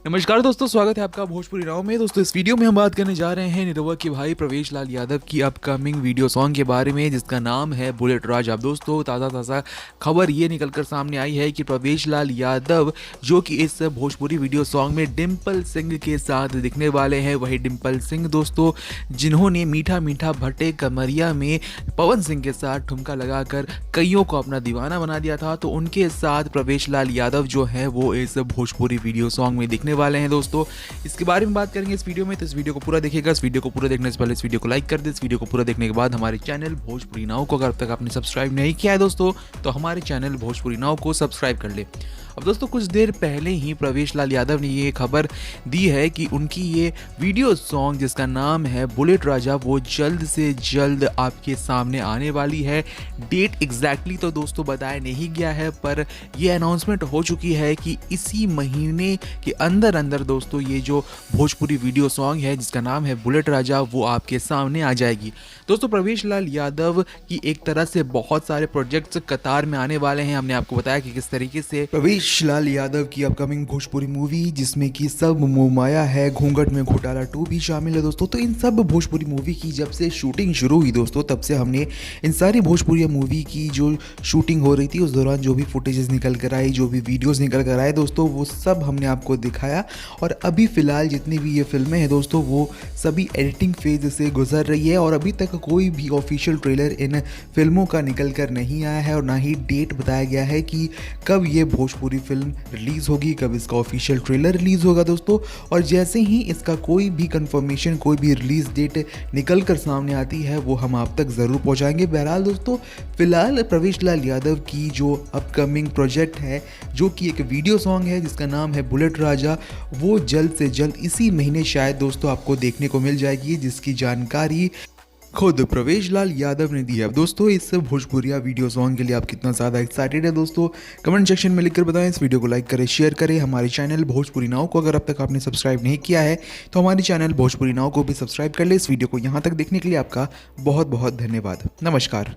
नमस्कार दोस्तों, स्वागत है आपका भोजपुरी राव में। दोस्तों इस वीडियो में हम बात करने जा रहे हैं निरहुआ के भाई प्रवेश लाल यादव की अपकमिंग वीडियो सॉन्ग के बारे में, जिसका नाम है बुलेट राज। अब दोस्तों ताज़ा खबर ये निकलकर सामने आई है कि प्रवेश लाल यादव जो कि इस भोजपुरी वीडियो सॉन्ग में डिम्पल सिंह के साथ दिखने वाले हैं। वही डिम्पल सिंह दोस्तों जिन्होंने मीठा मीठा भट्टे कमरिया में पवन सिंह के साथ ठुमका लगाकर कईयों को अपना दीवाना बना दिया था, तो उनके साथ प्रवेश लाल यादव जो है वो इस भोजपुरी वीडियो सॉन्ग में दिखने वाले हैं। दोस्तों इसके बारे में बात करेंगे इस वीडियो में, तो इस वीडियो को पूरा देखिएगा। इस वीडियो को पूरा देखने से पहले इस वीडियो को लाइक कर दे। इस वीडियो को पूरा देखने के बाद हमारे चैनल भोजपुरी नाउ को अगर अब तक आपने सब्सक्राइब नहीं किया है दोस्तों, तो हमारे चैनल भोजपुरी नाउ को सब्सक्राइब कर ले। अब दोस्तों कुछ देर पहले ही प्रवेश लाल यादव ने ये खबर दी है कि उनकी ये वीडियो सॉन्ग जिसका नाम है बुलेट राजा वो जल्द से जल्द आपके सामने आने वाली है। डेट एग्जैक्टली तो दोस्तों बताया नहीं गया है, पर ये अनाउंसमेंट हो चुकी है कि इसी महीने के अंदर अंदर दोस्तों ये जो भोजपुरी वीडियो सॉन्ग है जिसका नाम है बुलेट राजा वो आपके सामने आ जाएगी। दोस्तों प्रवेश लाल यादव की एक तरह से बहुत सारे प्रोजेक्ट्स कतार में आने वाले हैं। हमने आपको बताया कि किस तरीके से प्रवेश लाल यादव की अपकमिंग भोजपुरी मूवी जिसमें कि सब मोमाया है, घूंघट में घोटाला 2 भी शामिल है दोस्तों। तो इन सब भोजपुरी मूवी की जब से शूटिंग शुरू हुई दोस्तों, तब से हमने इन सारी भोजपुरी मूवी की जो शूटिंग हो रही थी उस दौरान जो भी फुटेजेस निकल कर आई, जो भी वीडियोस निकल कर आए दोस्तों, वो सब हमने आपको दिखाया। और अभी फ़िलहाल जितनी भी ये फिल्में हैं दोस्तों वो सभी एडिटिंग फेज से गुजर रही है और अभी तक कोई भी ऑफिशियल ट्रेलर इन फिल्मों का निकल कर नहीं आया है और ना ही डेट बताया गया है कि कब ये भोजपुरी फिल्म रिलीज़ होगी, कब इसका ऑफिशियल ट्रेलर रिलीज़ होगा दोस्तों। और जैसे ही इसका कोई भी कंफर्मेशन, कोई भी रिलीज़ डेट निकल कर सामने आती है वो हम आप तक ज़रूर पहुंचाएंगे। बहरहाल दोस्तों फिलहाल प्रवेश लाल यादव की जो अपकमिंग प्रोजेक्ट है जो कि एक वीडियो सॉन्ग है जिसका नाम है बुलेट राजा, वो जल्द से जल्द इसी महीने शायद दोस्तों आपको देखने को मिल जाएगी, जिसकी जानकारी खुद प्रवेश लाल यादव ने दी है। अब दोस्तों इस भोजपुरिया वीडियो सॉन्ग के लिए आप कितना ज़्यादा एक्साइटेड है दोस्तों, कमेंट सेक्शन में लिखकर बताएं। इस वीडियो को लाइक करें, शेयर करें। हमारे चैनल भोजपुरी नाउ को अगर अब तक आपने सब्सक्राइब नहीं किया है तो हमारे चैनल भोजपुरी नाउ को भी सब्सक्राइब कर ले। इस वीडियो को यहाँ तक देखने के लिए आपका बहुत बहुत धन्यवाद। नमस्कार।